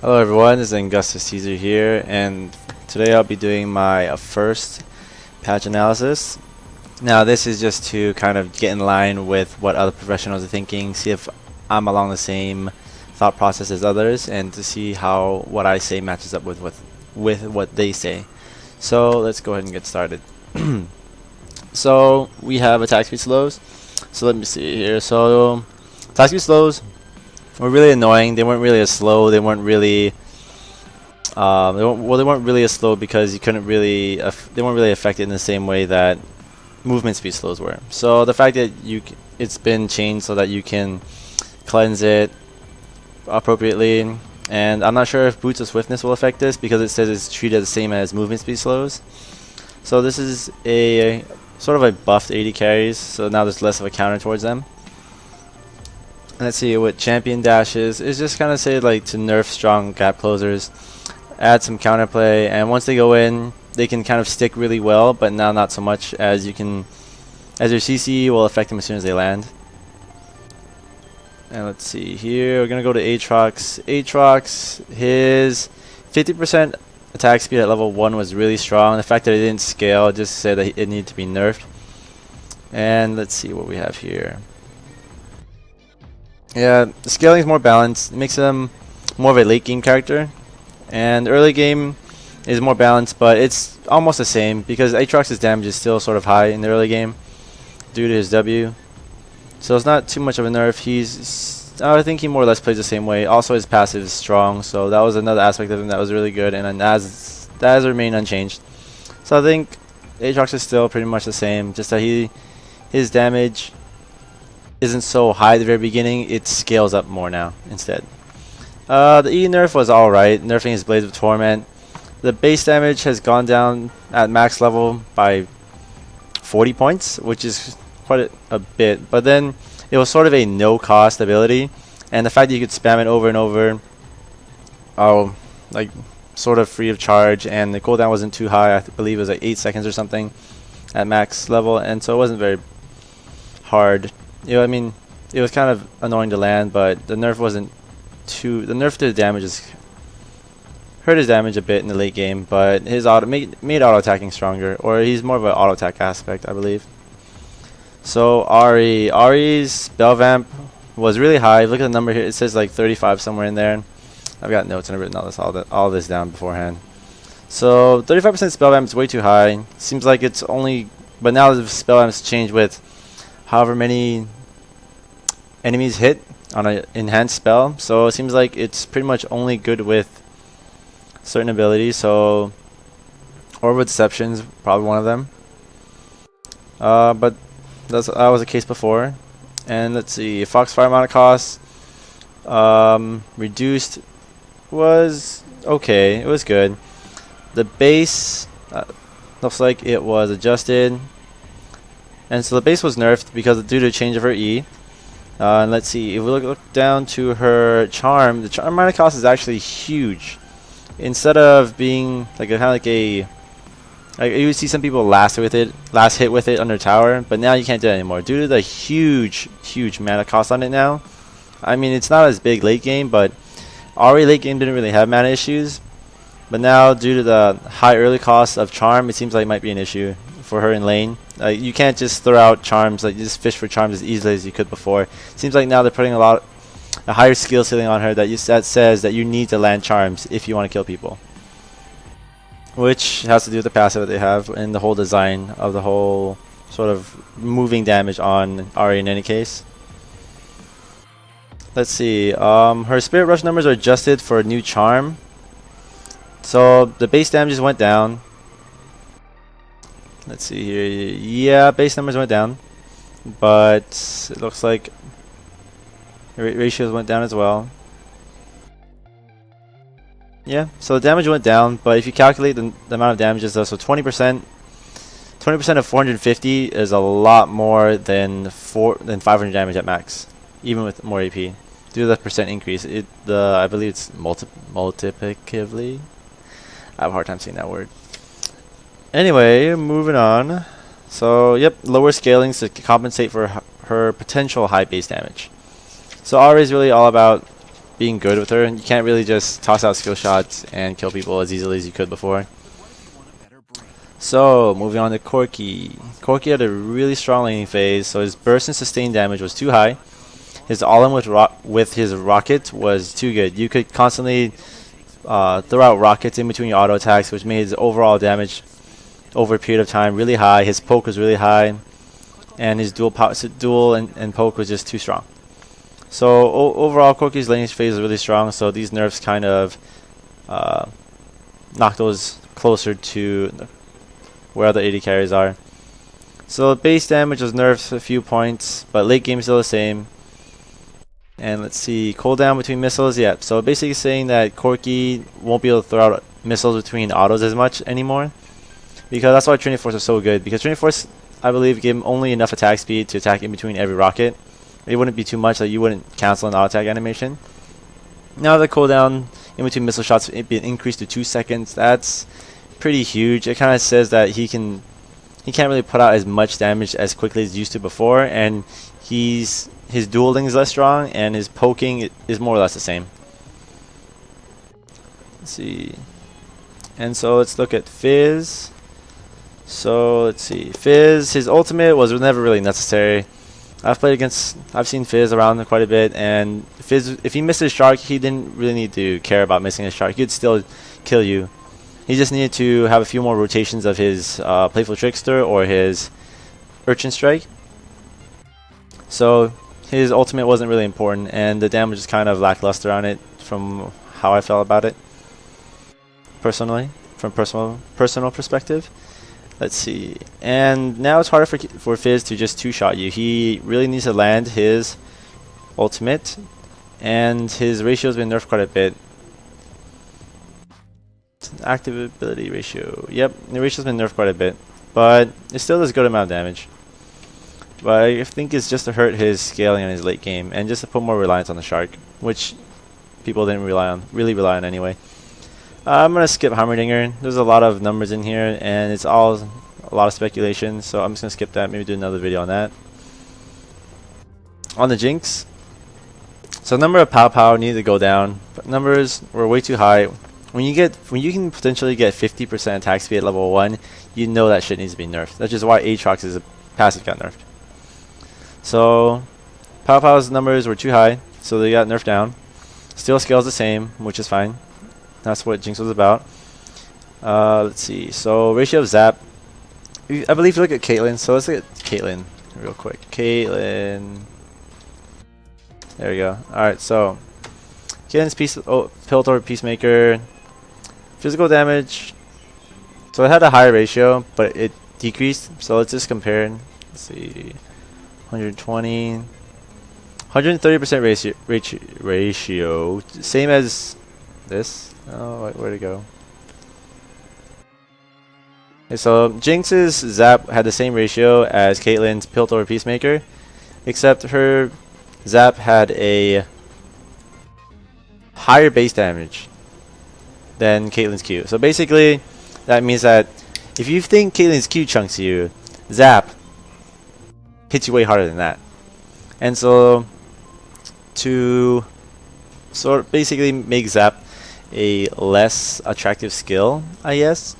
Hello everyone, this is Angustus here, and today I'll be doing my first patch analysis. Now this is just to kind of get in line with what other professionals are thinking, see if I'm along the same thought process as others, and to see how what I say matches up with what they say. So let's go ahead and get started. So we have attack speed slows. So let me see here. So attack speed slows were really annoying. They weren't really as slow. They weren't really they weren't really as slow because you couldn't really they weren't really affected in the same way that movement speed slows were. So the fact that it's been changed so that you can cleanse it appropriately, and I'm not sure if boots of swiftness will affect this because it says it's treated the same as movement speed slows. So this is a sort of a buffed 80 carries, so now there's less of a counter towards them. Let's see what champion dashes is, just kind of say like to nerf strong gap closers, add some counterplay, and once they go in they can kind of stick really well, but now not so much as your CC will affect them as soon as they land. And let's see here, we're gonna go to Aatrox. Aatrox, his 50% attack speed at level 1 was really strong. The fact that it didn't scale just said that it needed to be nerfed. And let's see what we have here. Yeah, the scaling is more balanced. It makes him more of a late game character, and early game is more balanced, but it's almost the same because Aatrox's damage is still sort of high in the early game due to his W. So it's not too much of a nerf. I think he more or less plays the same way. Also, his passive is strong, so that was another aspect of him that was really good, and that has remained unchanged. So I think Aatrox is still pretty much the same, just that his damage isn't so high at the very beginning. It scales up more now instead. The E nerf was alright, nerfing his Blades of Torment. The base damage has gone down at max level by 40 points, which is quite a bit, but then it was sort of a no cost ability, and the fact that you could spam it over and over, like sort of free of charge, and the cooldown wasn't too high. I believe it was like 8 seconds or something at max level, and so it wasn't very hard. I mean, it was kind of annoying to land, but the nerf wasn't too. The nerf to the damage hurt his damage a bit in the late game, but his made auto attacking stronger, or he's more of an auto attack aspect, I believe. So Ari's spell vamp was really high. Look at the number here; it says like 35 somewhere in there. I've got notes and I've written all this down beforehand. So 35% spell vamp is way too high. Seems like it's only, but now the spell vamp's changed with however many enemies hit on an enhanced spell, so it seems like it's pretty much only good with certain abilities. So Orb of Deception's probably one of them, but that was the case before. And let's see, Foxfire amount of cost reduced was okay, it was good. The base looks like it was adjusted. And so the base was nerfed because due to a change of her E. And let's see, if we look down to her charm, the charm minor cost is actually huge. Instead of being like you would see some people last hit with it under tower, but now you can't do it anymore due to the huge mana cost on it now. I mean, it's not as big late game, but Ari late game didn't really have mana issues, but now due to the high early cost of charm, it seems like it might be an issue for her in lane. You can't just throw out charms, like you just fish for charms as easily as you could before. Seems like now they're putting a higher skill ceiling on her that says that you need to land charms if you want to kill people, which has to do with the passive that they have and the whole design of the whole sort of moving damage on Ari in any case. Let's see, her spirit rush numbers are adjusted for a new charm, so the base damages went down. Let's see here. Yeah, base numbers went down, but it looks like ratios went down as well. Yeah, so the damage went down, but if you calculate the amount of damages, though, so 20% of 450 is a lot more than 500 damage at max, even with more AP. Due to the percent increase, I believe it's multiplicatively. I have a hard time saying that word. Anyway, moving on. So, yep, lower scalings to compensate for her potential high base damage. So Ari is really all about being good with her. You can't really just toss out skill shots and kill people as easily as you could before. So, moving on to Corki. Corki had a really strong laning phase, so his burst and sustained damage was too high. His all-in with his rocket was too good. You could constantly throw out rockets in between your auto attacks, which made his overall damage over a period of time really high. His poke was really high, and his dual and poke was just too strong. So overall, Corki's laning phase is really strong, so these nerfs kind of knock those closer to where the 80 carries are. So base damage was nerfed a few points, but late game is still the same. And let's see, cooldown between missiles, yeah. So basically saying that Corki won't be able to throw out missiles between autos as much anymore, because that's why Trinity Force is so good. Because Trinity Force, I believe, gave him only enough attack speed to attack in between every rocket. It wouldn't be too much that you wouldn't cancel an auto attack animation. Now the cooldown in between missile shots being increased to 2 seconds, that's pretty huge. It kind of says that he can't really put out as much damage as quickly as he used to before, and his dueling is less strong, and his poking is more or less the same. Let's see. And so let's look at Fizz. So let's see. Fizz, his ultimate was never really necessary. I've seen Fizz around quite a bit, and Fizz, if he missed his shark, he didn't really need to care about missing his shark. He could still kill you. He just needed to have a few more rotations of his Playful Trickster or his Urchin Strike. So his ultimate wasn't really important, and the damage is kind of lackluster on it from how I felt about it personally, from personal perspective. Let's see. And now it's harder for Fizz to just two-shot you. He really needs to land his ultimate, and his ratio has been nerfed quite a bit. Active ability ratio. Yep, the ratio's been nerfed quite a bit, but it still does a good amount of damage. But I think it's just to hurt his scaling in his late game, and just to put more reliance on the shark, which people didn't really rely on anyway. I'm gonna skip Heimerdinger. There's a lot of numbers in here, and it's all a lot of speculation, so I'm just gonna skip that. Maybe do another video on that. On the Jinx, so number of Pow Pow needed to go down, but numbers were way too high. When you can potentially get 50% attack speed at level 1, you know that shit needs to be nerfed. That's just why Aatrox's passive got nerfed. So Pow Pow's numbers were too high, so they got nerfed down. Steel Scale's the same, which is fine. That's what Jinx was about. Let's see. So ratio of Zap. I believe you look at Caitlyn. So let's look at Caitlyn real quick. Caitlyn. There we go. Alright, so Caitlyn's Piltover Peacemaker. Physical damage. So it had a higher ratio, but it decreased. So let's just compare. Let's see. 120. 130% ratio. Same as this. Oh, where'd it go? Okay, so Jinx's Zap had the same ratio as Caitlyn's Piltover Peacemaker, except her Zap had a higher base damage than Caitlyn's Q. So basically, that means that if you think Caitlyn's Q chunks you, Zap hits you way harder than that. And so, to sort of basically make Zap a less attractive skill, I guess,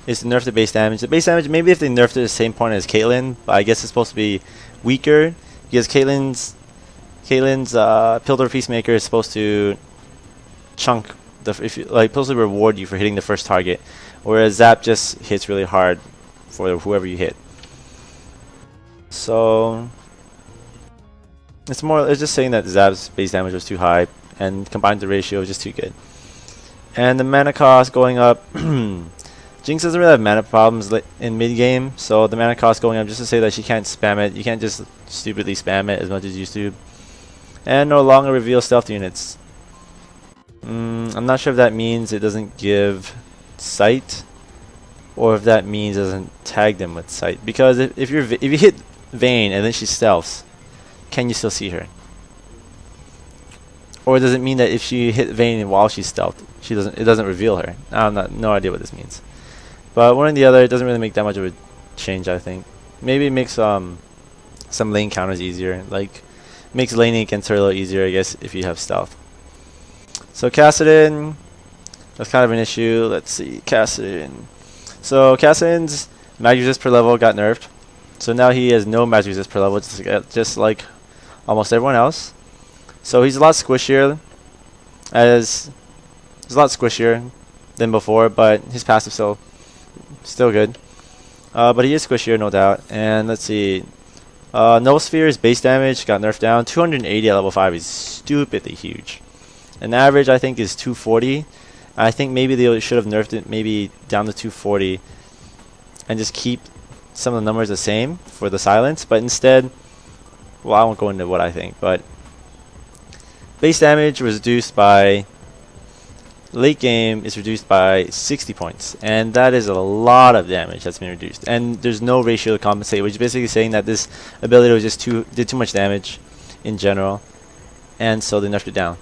is to nerf the base damage. The base damage, maybe if they nerfed it at the same point as Caitlyn, but I guess it's supposed to be weaker, because Caitlyn's Piltover Peacemaker is supposed to chunk supposed to reward you for hitting the first target, whereas Zap just hits really hard for whoever you hit. So it's just saying that Zap's base damage was too high, and combined the ratio was just too good. And the mana cost going up. Jinx doesn't really have mana problems in mid game, so the mana cost going up just to say that she can't spam it. You can't just stupidly spam it as much as you used to. And no longer reveal stealth units. I'm not sure if that means it doesn't give sight, or if that means it doesn't tag them with sight. Because if you hit Vayne and then she stealths, can you still see her? Or does it mean that if she hit Vayne while she's stealthed, it doesn't reveal her? No idea what this means. But one or the other, it doesn't really make that much of a change, I think. Maybe it makes some lane counters easier. Like makes laning against her a little easier, I guess, if you have stealth. So Kassadin, that's kind of an issue. Let's see, Kassadin. So Kassadin's magic resist per level got nerfed. So now he has no magic resist per level, just like almost everyone else. So he's a lot squishier, than before, but his passive still good. But he is squishier, no doubt. And let's see, Null Sphere's base damage got nerfed down. 280 at level 5 is stupidly huge. An average, I think, is 240. I think maybe they should have nerfed it maybe down to 240 and just keep some of the numbers the same for the silence. But instead, well, I won't go into what I think, but base damage was reduced by, late game is reduced by 60 points, and that is a lot of damage that's been reduced, and there's no ratio to compensate, which is basically saying that this ability was just did too much damage in general, and so they nerfed it down.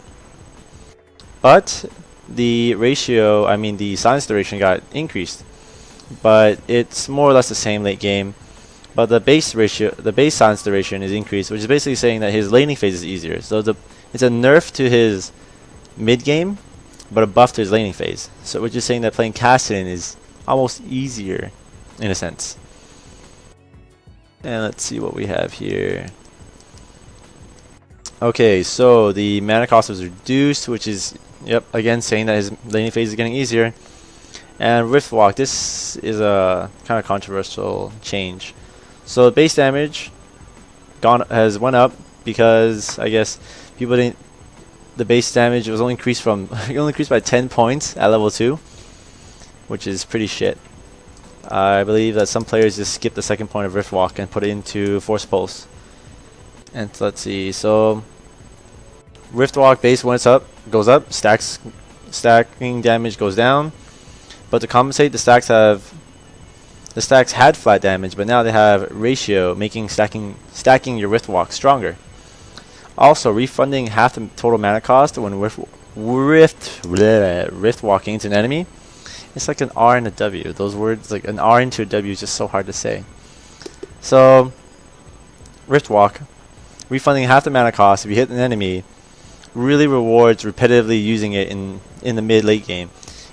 But the ratio, I mean the silence duration got increased, but it's more or less the same late game. But the base silence duration is increased, which is basically saying that his laning phase is easier. So it's a nerf to his mid game, but a buff to his laning phase. So which is saying that playing Kassadin is almost easier in a sense. And let's see what we have here. Okay, so the mana cost was reduced, which is, yep, again saying that his laning phase is getting easier. And Rift Walk, this is a kind of controversial change. So base damage has went up because I guess people didn't. The base damage was only increased from it only increased by 10 points at level 2, which is pretty shit. I believe that some players just skip the second point of Rift Walk and put it into Force Pulse. And let's see, so Rift Walk base when it's up goes up, stacking damage goes down, but to compensate, the stacks had flat damage, but now they have ratio, making stacking your Rift Walk stronger. Also, refunding half the total mana cost when rift walking into an enemy. It's like an R and a W. Those words, like an R into a W, is just so hard to say. So, Rift Walk, refunding half the mana cost if you hit an enemy, really rewards repetitively using it in the mid-late game.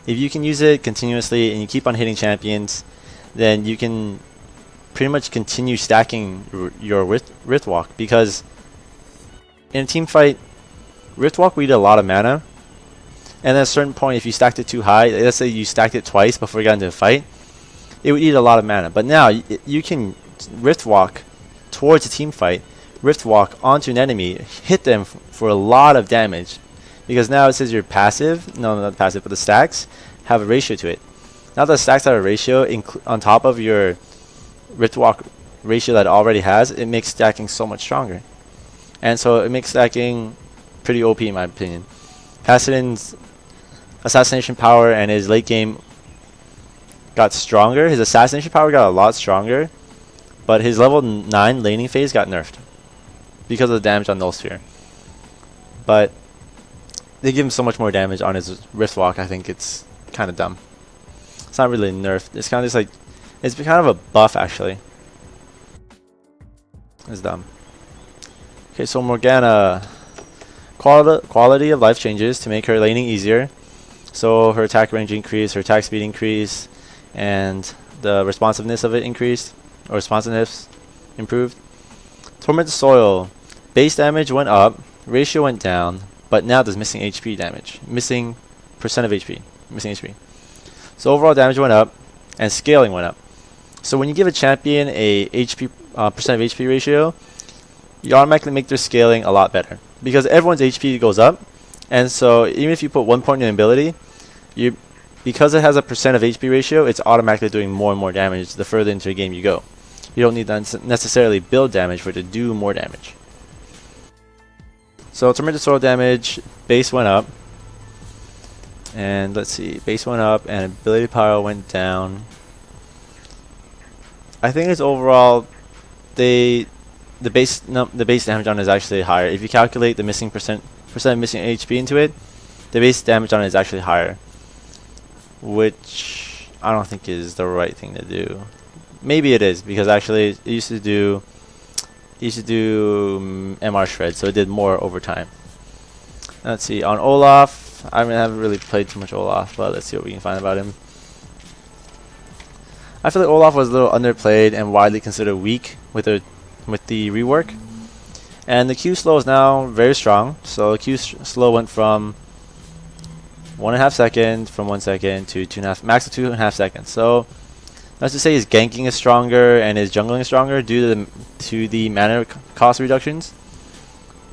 If you can use it continuously and you keep on hitting champions, then you can pretty much continue stacking your Rift Walk, because in a team fight, Rift Walk will eat a lot of mana, and at a certain point, if you stacked it too high, let's say you stacked it twice before you got into a fight, it would eat a lot of mana. But now you can Rift Walk towards a team fight, Rift Walk onto an enemy, hit them for a lot of damage, because now it says your passive, no, not passive, but the stacks have a ratio to it. Now the stacks have a ratio on top of your Rift Walk ratio that it already has, it makes stacking so much stronger. And so it makes stacking pretty OP in my opinion. Kassadin's assassination power and his late game got stronger. His assassination power got a lot stronger, but his level 9 laning phase got nerfed because of the damage on Null Sphere. But they give him so much more damage on his Rift Walk, I think it's kind of dumb. It's not really nerfed. It's kind of just like, it's kind of a buff actually. It's dumb. Okay, so Morgana, quality of life changes to make her laning easier. So her attack range increased, her attack speed increased, and the responsiveness of it increased, or responsiveness improved. Tormented Soil, base damage went up, ratio went down, but now there's missing HP damage, missing percent of HP, missing HP. So overall damage went up, and scaling went up. So when you give a champion a percent of HP ratio, you automatically make their scaling a lot better, because everyone's HP goes up, and so even if you put 1 point in ability, because it has a percent of HP ratio, it's automatically doing more and more damage the further into the game you go. You don't need to necessarily build damage for it to do more damage. So Tormented Soil damage, base went up, and let's see, base went up and ability power went down. I think it's overall the base damage on it is actually higher. If you calculate the missing percent of missing HP into it, the base damage on it is actually higher, which I don't think is the right thing to do. Maybe it is, because actually it used to do used to do MR Shred, so it did more over time. Let's see, on Olaf, I haven't really played too much Olaf, but let's see what we can find about him. I feel like Olaf was a little underplayed and widely considered weak with the rework. And the Q slow is now very strong. So the Q slow went from 1.5 seconds, from 1 second to 2.5, max of 2.5 seconds. So let's just say his ganking is stronger and his jungling is stronger due to the mana cost reductions.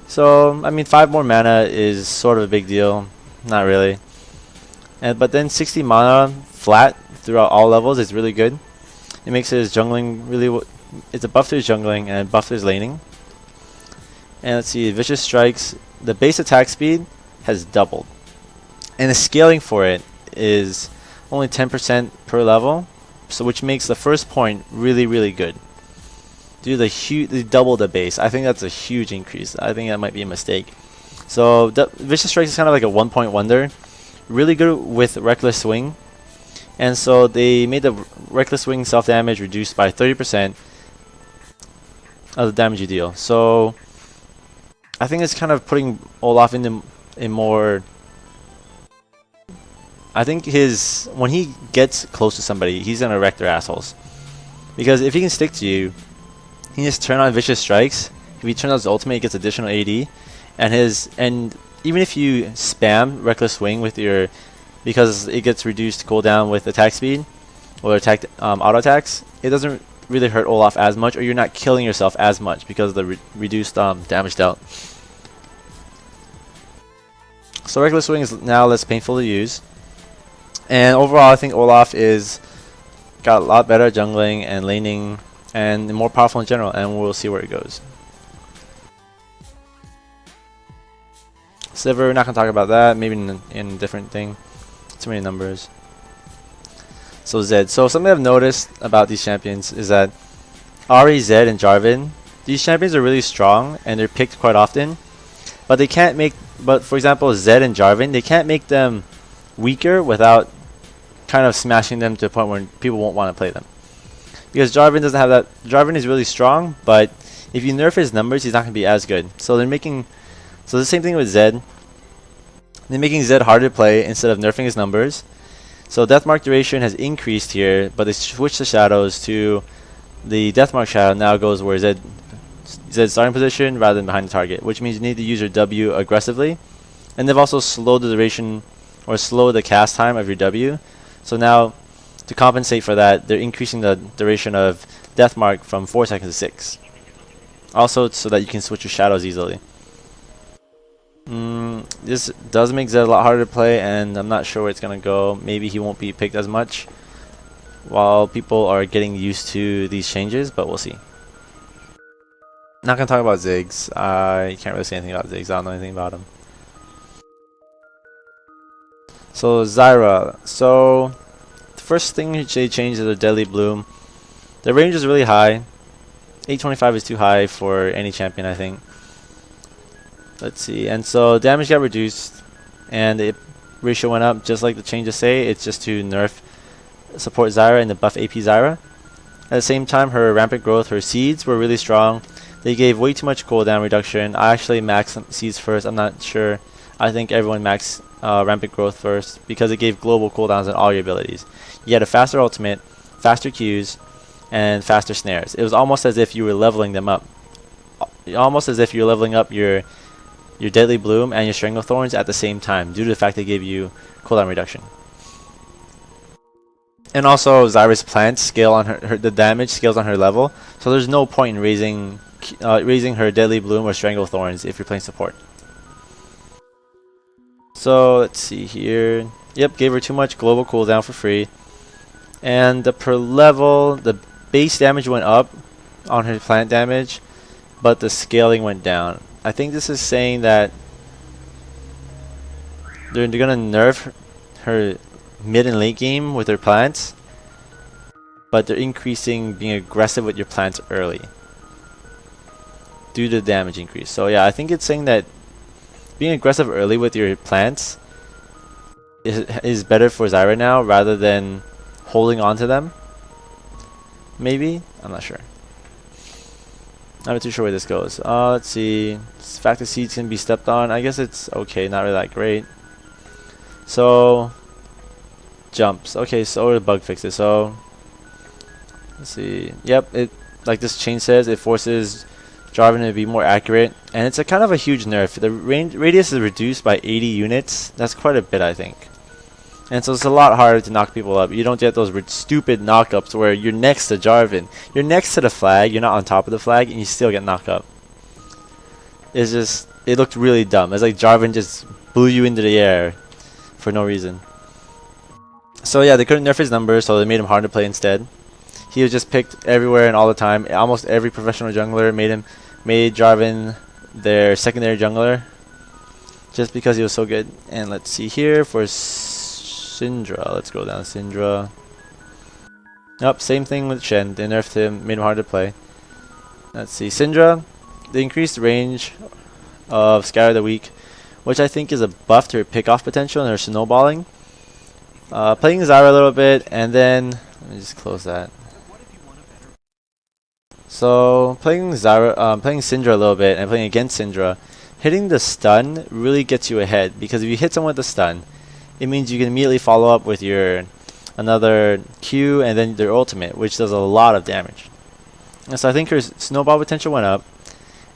So I mean, 5 more mana is sort of a big deal, not really. But then 60 mana flat throughout all levels is really good. It makes his jungling really. It's a buff to his jungling and a buff to his laning. And let's see, Vicious Strikes, the base attack speed has doubled. And the scaling for it is only 10% per level, so which makes the first point really, really good. Due to they double the base. I think that's a huge increase. I think that might be a mistake. So Vicious Strikes is kind of like a 1-point wonder. Really good with Reckless Swing. And so they made the Reckless Swing self-damage reduced by 30% of the damage you deal. So I think it's kind of putting Olaf into a more... I think when he gets close to somebody, he's gonna wreck their assholes. Because if he can stick to you, he just turn on Vicious Strikes. If he turns on his ultimate, he gets additional AD. And even if you spam Reckless Swing with your... because it gets reduced cooldown with attack speed or attack auto attacks, it doesn't really hurt Olaf as much, or you're not killing yourself as much because of the reduced damage dealt. So Reckless Swing is now less painful to use. And overall, I think Olaf got a lot better at jungling and laning and more powerful in general, and we'll see where it goes. Sliver, we're not going to talk about that, maybe in a different thing. Too many numbers. So Zed. So something I've noticed about these champions is that Ahri, Zed, and Jarvan, these champions are really strong and they're picked quite often, but they can't make... But for example, Zed and Jarvan, they can't make them weaker without kind of smashing them to a point where people won't want to play them. Because Jarvan doesn't have that. Jarvan is really strong, but if you nerf his numbers, he's not going to be as good. So they're making... So the same thing with Zed. They're making Zed harder to play instead of nerfing his numbers. So Deathmark duration has increased here, but they switched the shadows to the Deathmark shadow now goes where Zed's starting position rather than behind the target, which means you need to use your W aggressively. And they've also slowed the duration or slowed the cast time of your W. So now to compensate for that, they're increasing the duration of Deathmark from 4 seconds to 6. Also so that you can switch your shadows easily. This does make Zed a lot harder to play, and I'm not sure where it's going to go. Maybe he won't be picked as much while people are getting used to these changes, but we'll see. Not going to talk about Ziggs. I can't really say anything about Ziggs. I don't know anything about him. So Zyra. So the first thing they changed is the Deadly Bloom. The range is really high. 825 is too high for any champion, I think. Let's see, and so damage got reduced and the ratio went up just like the changes say. It's just to nerf support Zyra and the buff AP Zyra. At the same time, her rampant growth, her seeds were really strong. They gave way too much cooldown reduction. I actually maxed seeds first. I'm not sure. I think everyone maxed rampant growth first because it gave global cooldowns on all your abilities. You had a faster ultimate, faster Qs, and faster snares. It was almost as if you were leveling them up. Almost as if you're leveling up your Deadly Bloom and your Stranglethorns at the same time due to the fact they gave you cooldown reduction. And also Zyra's plants scale on the damage scales on her level, so there's no point in raising her Deadly Bloom or Stranglethorns if you're playing support. So let's see here. Yep, gave her too much global cooldown for free. And the per level, the base damage went up on her plant damage, but the scaling went down. I think this is saying that they're gonna nerf her mid and late game with their plants, but they're increasing being aggressive with your plants early due to the damage increase. So yeah, I think it's saying that being aggressive early with your plants is better for Zyra now rather than holding on to them. Maybe? I'm not sure. I'm not too sure where this goes. Let's see. Fact that seeds can be stepped on. I guess it's okay, not really that great. So jumps. Okay, so the bug fixes. So let's see. Yep, it like this chain says, it forces Jarvan to be more accurate, and it's a kind of a huge nerf. The range radius is reduced by 80 units. That's quite a bit, I think. And so it's a lot harder to knock people up. You don't get those stupid knockups where you're next to Jarvan. You're next to the flag, you're not on top of the flag, and you still get knocked up. It's just, it looked really dumb. It's like Jarvan just blew you into the air for no reason. So yeah, they couldn't nerf his numbers, so they made him hard to play instead. He was just picked everywhere and all the time. Almost every professional jungler made Jarvan their secondary jungler, just because he was so good. And let's see here for Syndra. Let's go down Syndra. Yep, same thing with Shen. They nerfed him, made him hard to play. Let's see, Syndra. They increased the range of Scatter the Weak, which I think is a buff to her pick-off potential and her snowballing. Playing Zyra a little bit, and then let me just close that. So playing Syndra a little bit and playing against Syndra, hitting the stun really gets you ahead, because if you hit someone with the stun, it means you can immediately follow up with your another Q and then their ultimate, which does a lot of damage. And so I think her snowball potential went up,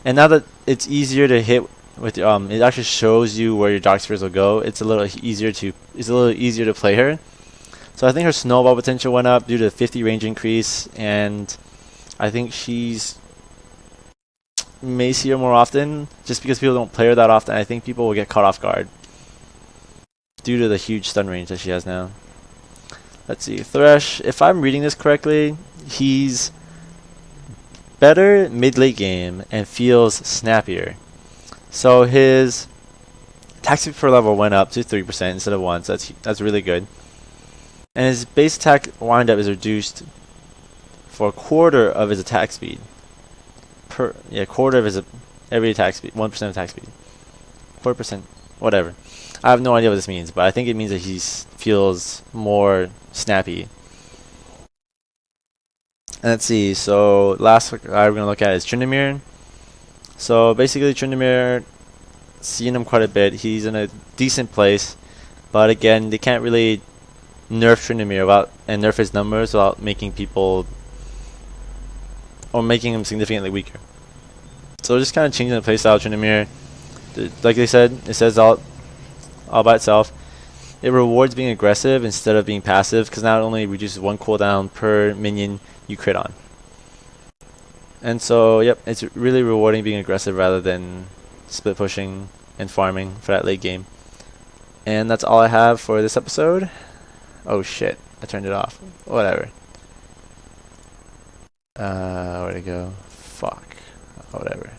and now that it's easier to hit with it actually shows you where your Dark Spheres will go. It's a little easier to play her. So I think her snowball potential went up due to the 50 range increase, and I think she's may see her more often just because people don't play her that often. I think people will get caught off guard due to the huge stun range that she has now. Let's see, Thresh, if I'm reading this correctly, he's better mid-late game and feels snappier. So his attack speed per level went up to 3% instead of 1, so that's really good. And his base attack windup is reduced for a quarter of his attack speed. Quarter of his every attack speed, 1% attack speed. 4%, whatever. I have no idea what this means, but I think it means that he feels more snappy. And let's see, so last guy we're going to look at is Tryndamere. So basically Tryndamere, seen him quite a bit. He's in a decent place, but again, they can't really nerf Tryndamere and nerf his numbers without making people, or making him significantly weaker. So just kind of changing the playstyle of Tryndamere. Like they said, it says all by itself. It rewards being aggressive instead of being passive, because not only reduces 1 cooldown per minion you crit on. And so, yep, it's really rewarding being aggressive rather than split pushing and farming for that late game. And that's all I have for this episode. Oh shit, I turned it off. Whatever. Where'd it go? Fuck. Whatever.